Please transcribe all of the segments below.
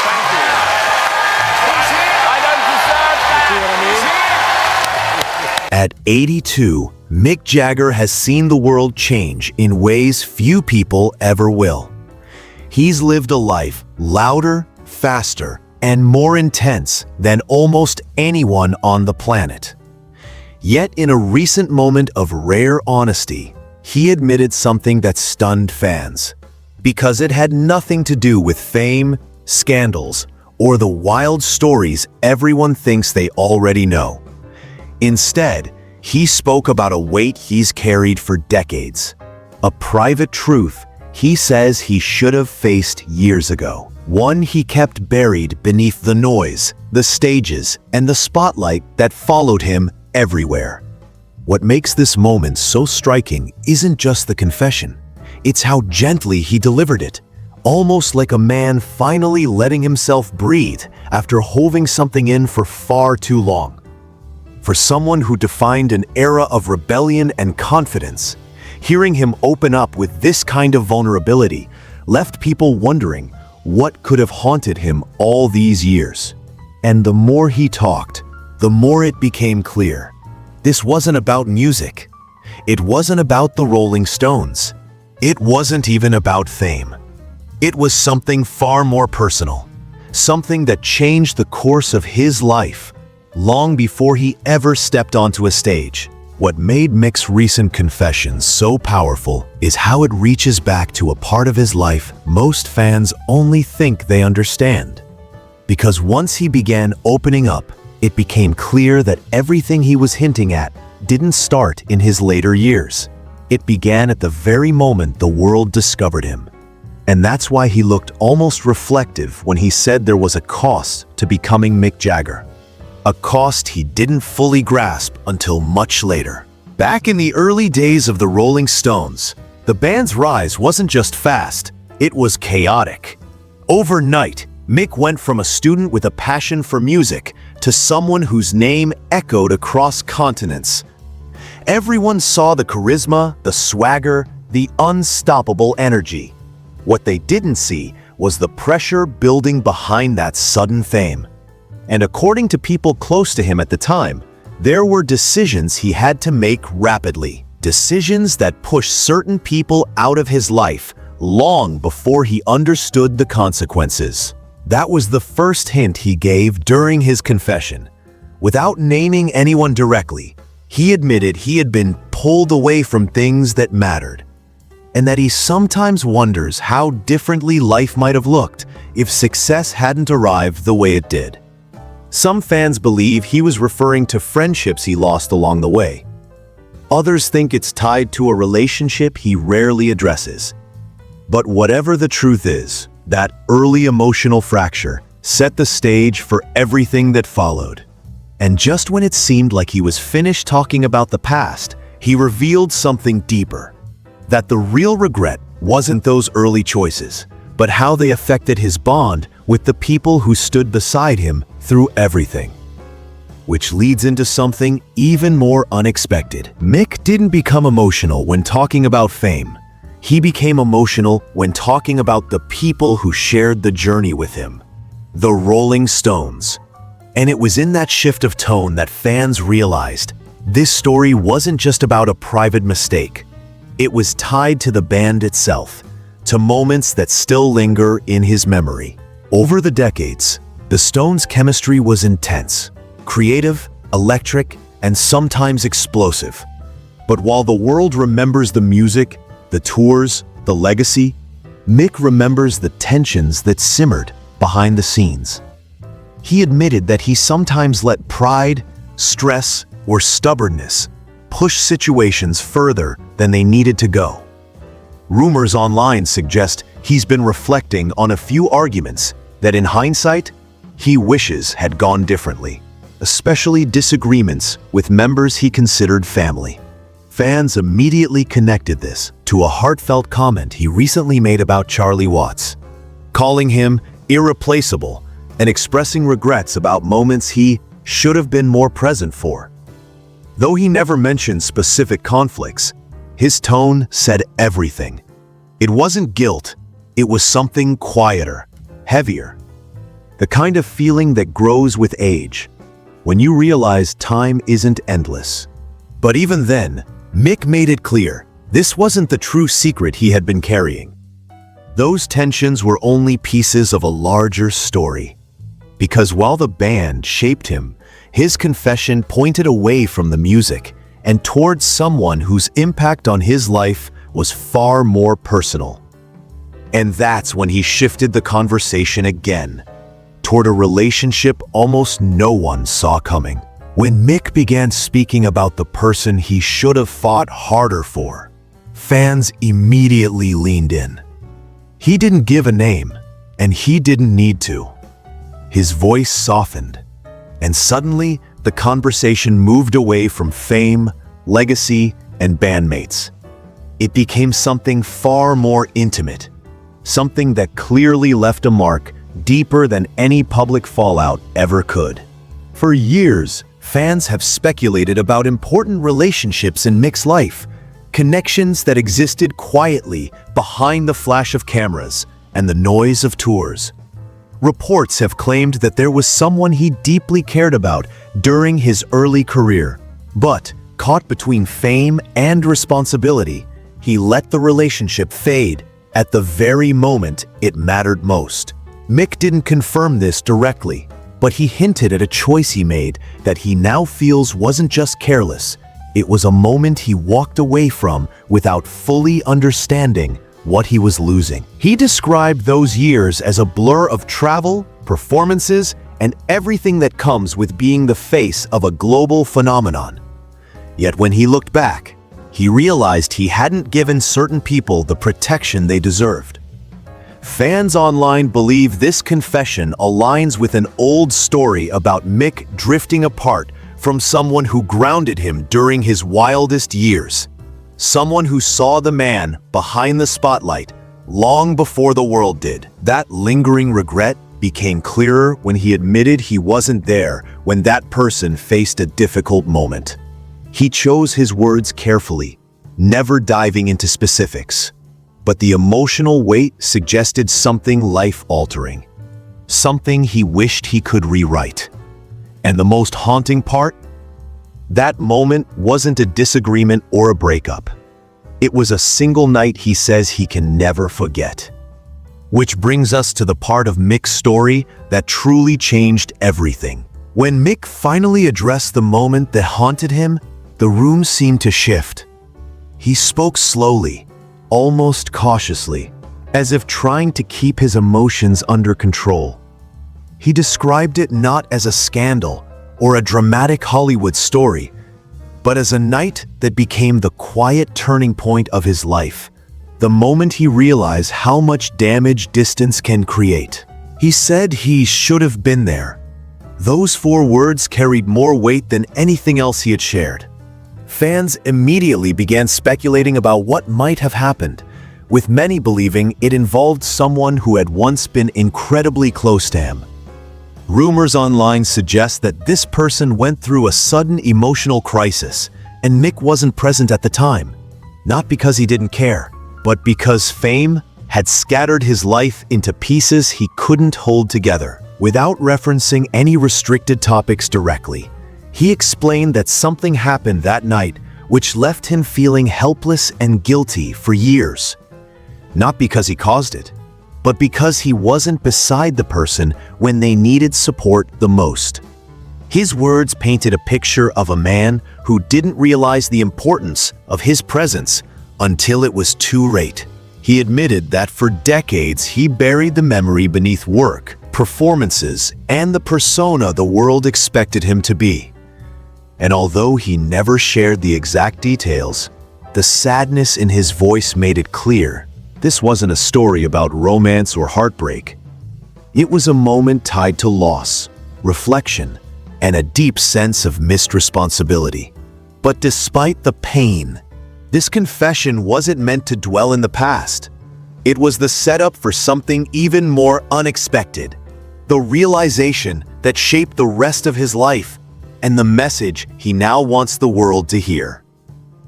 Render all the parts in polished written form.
thank you. I don't deserve that. At 82, Mick Jagger has seen the world change in ways few people ever will. He's lived a life louder, faster, and more intense than almost anyone on the planet. Yet in a recent moment of rare honesty, he admitted something that stunned fans. Because it had nothing to do with fame, scandals, or the wild stories everyone thinks they already know. Instead, he spoke about a weight he's carried for decades. A private truth he says he should have faced years ago. One he kept buried beneath the noise, the stages, and the spotlight that followed him everywhere. What makes this moment so striking isn't just the confession. It's how gently he delivered it, almost like a man finally letting himself breathe after holding something in for far too long. For someone who defined an era of rebellion and confidence, hearing him open up with this kind of vulnerability left people wondering what could have haunted him all these years. And the more he talked, the more it became clear. This wasn't about music. It wasn't about the Rolling Stones. It wasn't even about fame. It was something far more personal, something that changed the course of his life long before he ever stepped onto a stage. What made Mick's recent confessions so powerful is how it reaches back to a part of his life most fans only think they understand. Because once he began opening up, it became clear that everything he was hinting at didn't start in his later years. It began at the very moment the world discovered him. And that's why he looked almost reflective when he said there was a cost to becoming Mick Jagger. A cost he didn't fully grasp until much later. Back in the early days of the Rolling Stones, the band's rise wasn't just fast, it was chaotic. Overnight, Mick went from a student with a passion for music to someone whose name echoed across continents. Everyone saw the charisma, the swagger, the unstoppable energy. What they didn't see was the pressure building behind that sudden fame. And according to people close to him at the time, there were decisions he had to make rapidly. Decisions that pushed certain people out of his life long before he understood the consequences. That was the first hint he gave during his confession. Without naming anyone directly, he admitted he had been pulled away from things that mattered, and that he sometimes wonders how differently life might have looked if success hadn't arrived the way it did. Some fans believe he was referring to friendships he lost along the way. Others think it's tied to a relationship he rarely addresses. But whatever the truth is, that early emotional fracture set the stage for everything that followed. And just when it seemed like he was finished talking about the past, he revealed something deeper. That the real regret wasn't those early choices, but how they affected his bond with the people who stood beside him through everything. Which leads into something even more unexpected. Mick didn't become emotional when talking about fame. He became emotional when talking about the people who shared the journey with him. The Rolling Stones. And it was in that shift of tone that fans realized this story wasn't just about a private mistake. It was tied to the band itself, to moments that still linger in his memory. Over the decades, the Stones' chemistry was intense, creative, electric, and sometimes explosive. But while the world remembers the music, the tours, the legacy, Mick remembers the tensions that simmered behind the scenes. He admitted that he sometimes let pride, stress, or stubbornness push situations further than they needed to go. Rumors online suggest he's been reflecting on a few arguments that in hindsight, he wishes had gone differently, especially disagreements with members he considered family. Fans immediately connected this to a heartfelt comment he recently made about Charlie Watts, calling him irreplaceable and expressing regrets about moments he should have been more present for. Though he never mentioned specific conflicts, his tone said everything. It wasn't guilt, it was something quieter, heavier, The kind of feeling that grows with age, when you realize time isn't endless. But even then, Mick made it clear, this wasn't the true secret he had been carrying. Those tensions were only pieces of a larger story. Because while the band shaped him, his confession pointed away from the music and towards someone whose impact on his life was far more personal. And that's when he shifted the conversation again, toward a relationship almost no one saw coming. When Mick began speaking about the person he should have fought harder for, fans immediately leaned in. He didn't give a name, and he didn't need to. His voice softened, and suddenly the conversation moved away from fame, legacy, and bandmates. It became something far more intimate, something that clearly left a mark deeper than any public fallout ever could. For years, fans have speculated about important relationships in Mick's life, connections that existed quietly behind the flash of cameras and the noise of tours. Reports have claimed that there was someone he deeply cared about during his early career, but caught between fame and responsibility, he let the relationship fade at the very moment it mattered most. Mick didn't confirm this directly, but he hinted at a choice he made that he now feels wasn't just careless. It was a moment he walked away from without fully understanding what he was losing. He described those years as a blur of travel, performances, and everything that comes with being the face of a global phenomenon. Yet when he looked back, he realized he hadn't given certain people the protection they deserved. Fans online believe this confession aligns with an old story about Mick drifting apart from someone who grounded him during his wildest years. Someone who saw the man behind the spotlight long before the world did. That lingering regret became clearer when he admitted he wasn't there when that person faced a difficult moment. He chose his words carefully, never diving into specifics. But the emotional weight suggested something life-altering, something he wished he could rewrite. And the most haunting part? That moment wasn't a disagreement or a breakup. It was a single night he says he can never forget. Which brings us to the part of Mick's story that truly changed everything. When Mick finally addressed the moment that haunted him, the room seemed to shift. He spoke slowly, almost cautiously, as if trying to keep his emotions under control. He described it not as a scandal or a dramatic Hollywood story, but as a night that became the quiet turning point of his life, the moment he realized how much damage distance can create. He said he should have been there. Those 4 words carried more weight than anything else he had shared. Fans immediately began speculating about what might have happened, with many believing it involved someone who had once been incredibly close to him. Rumors online suggest that this person went through a sudden emotional crisis, and Mick wasn't present at the time, not because he didn't care, but because fame had scattered his life into pieces he couldn't hold together. Without referencing any restricted topics directly, he explained that something happened that night which left him feeling helpless and guilty for years. Not because he caused it, but because he wasn't beside the person when they needed support the most. His words painted a picture of a man who didn't realize the importance of his presence until it was too late. He admitted that for decades he buried the memory beneath work, performances, and the persona the world expected him to be. And although he never shared the exact details, the sadness in his voice made it clear this wasn't a story about romance or heartbreak. It was a moment tied to loss, reflection, and a deep sense of missed responsibility. But despite the pain, this confession wasn't meant to dwell in the past. It was the setup for something even more unexpected, the realization that shaped the rest of his life, and the message he now wants the world to hear.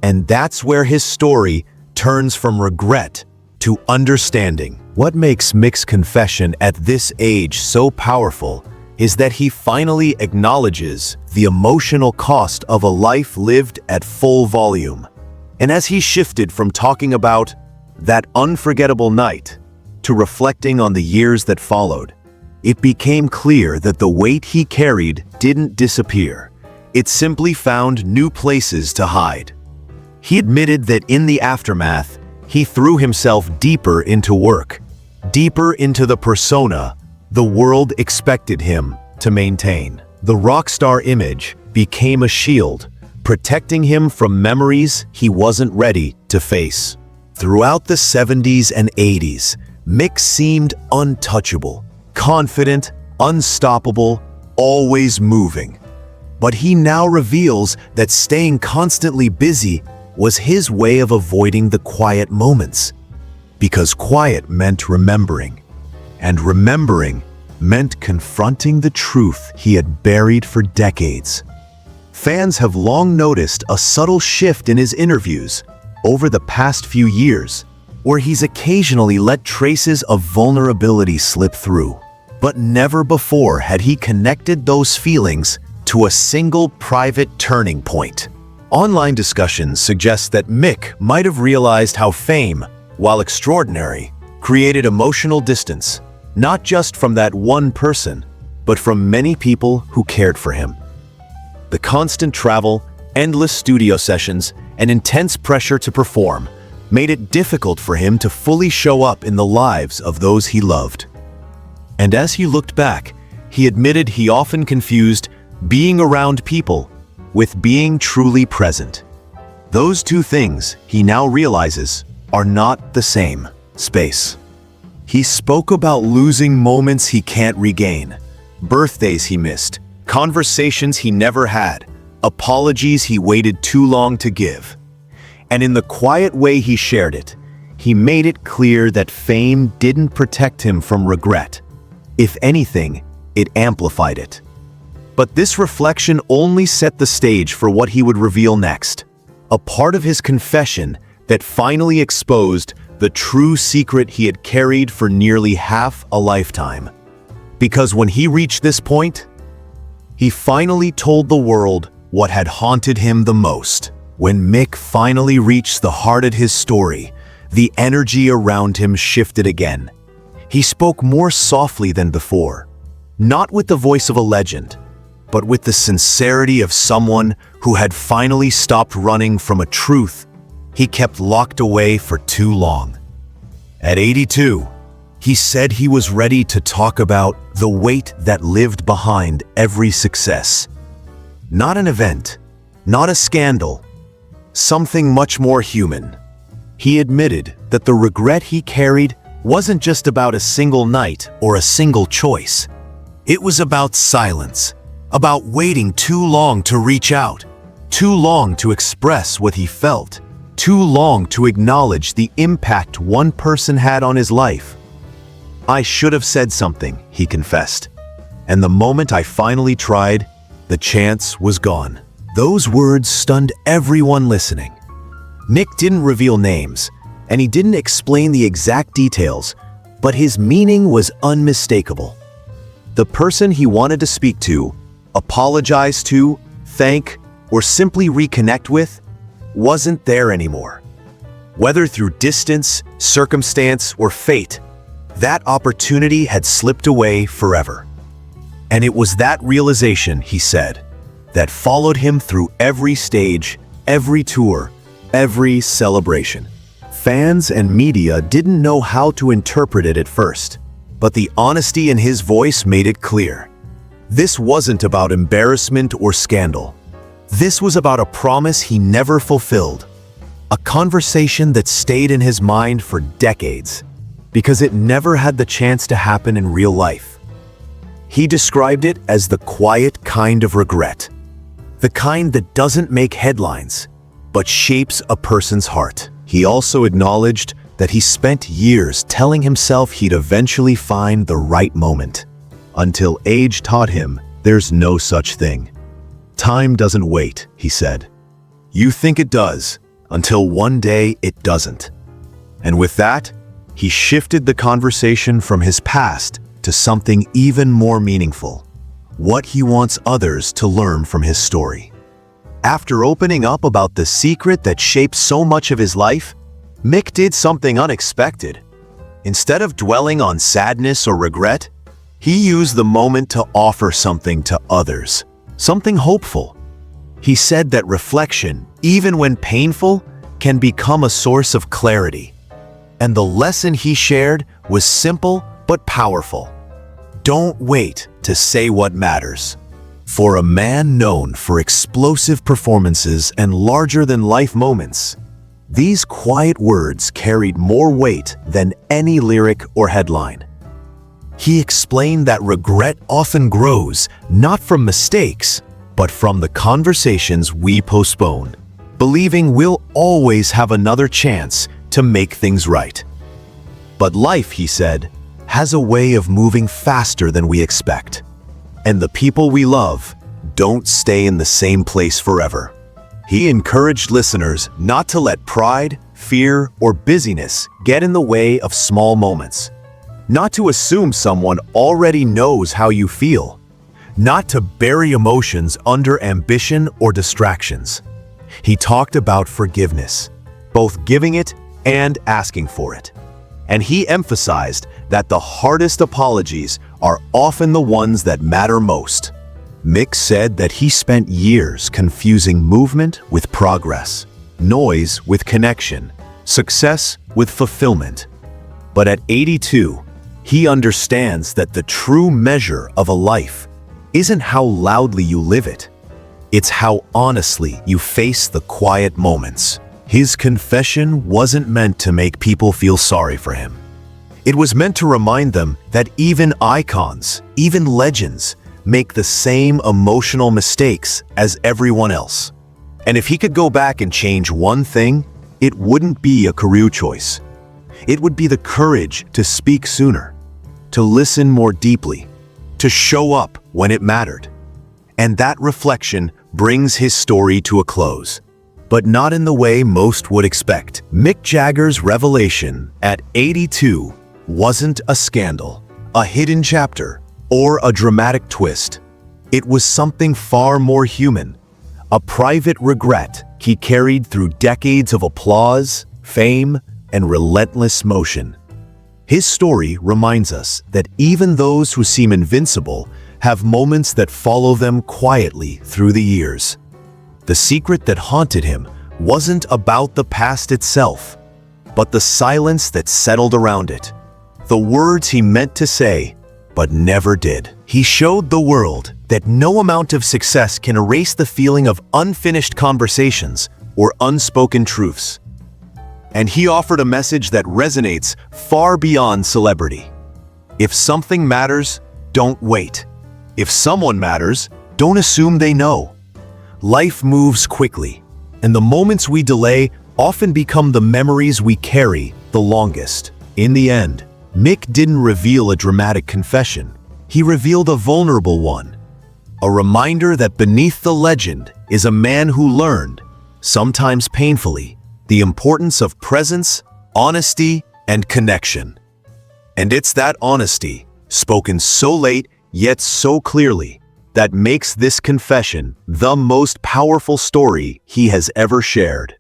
And that's where his story turns from regret to understanding. What makes Mick's confession at this age so powerful is that he finally acknowledges the emotional cost of a life lived at full volume. And as he shifted from talking about that unforgettable night to reflecting on the years that followed, it became clear that the weight he carried didn't disappear. It simply found new places to hide. He admitted that in the aftermath, he threw himself deeper into work, deeper into the persona the world expected him to maintain. The rock star image became a shield, protecting him from memories he wasn't ready to face. Throughout the 70s and 80s, Mick seemed untouchable, confident, unstoppable, always moving. But he now reveals that staying constantly busy was his way of avoiding the quiet moments. Because quiet meant remembering, and remembering meant confronting the truth he had buried for decades. Fans have long noticed a subtle shift in his interviews over the past few years, where he's occasionally let traces of vulnerability slip through. But never before had he connected those feelings to a single private turning point. Online discussions suggest that Mick might have realized how fame, while extraordinary, created emotional distance, not just from that one person, but from many people who cared for him. The constant travel, endless studio sessions, and intense pressure to perform made it difficult for him to fully show up in the lives of those he loved. And as he looked back, he admitted he often confused being around people with being truly present. Those two things, he now realizes, are not the same space. He spoke about losing moments he can't regain, birthdays he missed, conversations he never had, apologies he waited too long to give. And in the quiet way he shared it, he made it clear that fame didn't protect him from regret. If anything, it amplified it. But this reflection only set the stage for what he would reveal next, a part of his confession that finally exposed the true secret he had carried for nearly half a lifetime. Because when he reached this point, he finally told the world what had haunted him the most. When Mick finally reached the heart of his story, the energy around him shifted again. He spoke more softly than before, not with the voice of a legend, but with the sincerity of someone who had finally stopped running from a truth he kept locked away for too long. At 82, he said he was ready to talk about the weight that lived behind every success. Not an event, not a scandal, something much more human. He admitted that the regret he carried wasn't just about a single night or a single choice. It was about silence, about waiting too long to reach out, too long to express what he felt, too long to acknowledge the impact one person had on his life. I should have said something, he confessed. And the moment I finally tried, the chance was gone. Those words stunned everyone listening. Mick didn't reveal names, and he didn't explain the exact details, but his meaning was unmistakable. The person he wanted to speak to, apologize to, thank, or simply reconnect with wasn't there anymore. Whether through distance, circumstance, or fate, that opportunity had slipped away forever. And it was that realization, he said, that followed him through every stage, every tour, every celebration. Fans and media didn't know how to interpret it at first, but the honesty in his voice made it clear. This wasn't about embarrassment or scandal. This was about a promise he never fulfilled, a conversation that stayed in his mind for decades, because it never had the chance to happen in real life. He described it as the quiet kind of regret, the kind that doesn't make headlines, but shapes a person's heart. He also acknowledged that he spent years telling himself he'd eventually find the right moment, until age taught him there's no such thing. Time doesn't wait, he said. You think it does, until one day it doesn't. And with that, he shifted the conversation from his past to something even more meaningful: what he wants others to learn from his story. After opening up about the secret that shaped so much of his life, Mick did something unexpected. Instead of dwelling on sadness or regret, he used the moment to offer something to others, something hopeful. He said that reflection, even when painful, can become a source of clarity. And the lesson he shared was simple but powerful. Don't wait to say what matters. For a man known for explosive performances and larger-than-life moments, these quiet words carried more weight than any lyric or headline. He explained that regret often grows not from mistakes, but from the conversations we postpone, believing we'll always have another chance to make things right. But life, he said, has a way of moving faster than we expect. And the people we love don't stay in the same place forever. He encouraged listeners not to let pride, fear, or busyness get in the way of small moments. Not to assume someone already knows how you feel. Not to bury emotions under ambition or distractions. He talked about forgiveness, both giving it and asking for it. And he emphasized that the hardest apologies are often the ones that matter most. Mick said that he spent years confusing movement with progress, noise with connection, success with fulfillment. But at 82, he understands that the true measure of a life isn't how loudly you live it. It's how honestly you face the quiet moments. His confession wasn't meant to make people feel sorry for him. It was meant to remind them that even icons, even legends, make the same emotional mistakes as everyone else. And if he could go back and change one thing, it wouldn't be a career choice. It would be the courage to speak sooner, to listen more deeply, to show up when it mattered. And that reflection brings his story to a close, but not in the way most would expect. Mick Jagger's revelation at 82 wasn't a scandal, a hidden chapter, or a dramatic twist. It was something far more human, a private regret he carried through decades of applause, fame, and relentless motion. His story reminds us that even those who seem invincible have moments that follow them quietly through the years. The secret that haunted him wasn't about the past itself, but the silence that settled around it. The words he meant to say, but never did. He showed the world that no amount of success can erase the feeling of unfinished conversations or unspoken truths. And he offered a message that resonates far beyond celebrity. If something matters, don't wait. If someone matters, don't assume they know. Life moves quickly, and the moments we delay often become the memories we carry the longest. In the end, Mick didn't reveal a dramatic confession. He revealed a vulnerable one. A reminder that beneath the legend is a man who learned, sometimes painfully, the importance of presence, honesty, and connection. And it's that honesty, spoken so late yet so clearly, that makes this confession the most powerful story he has ever shared.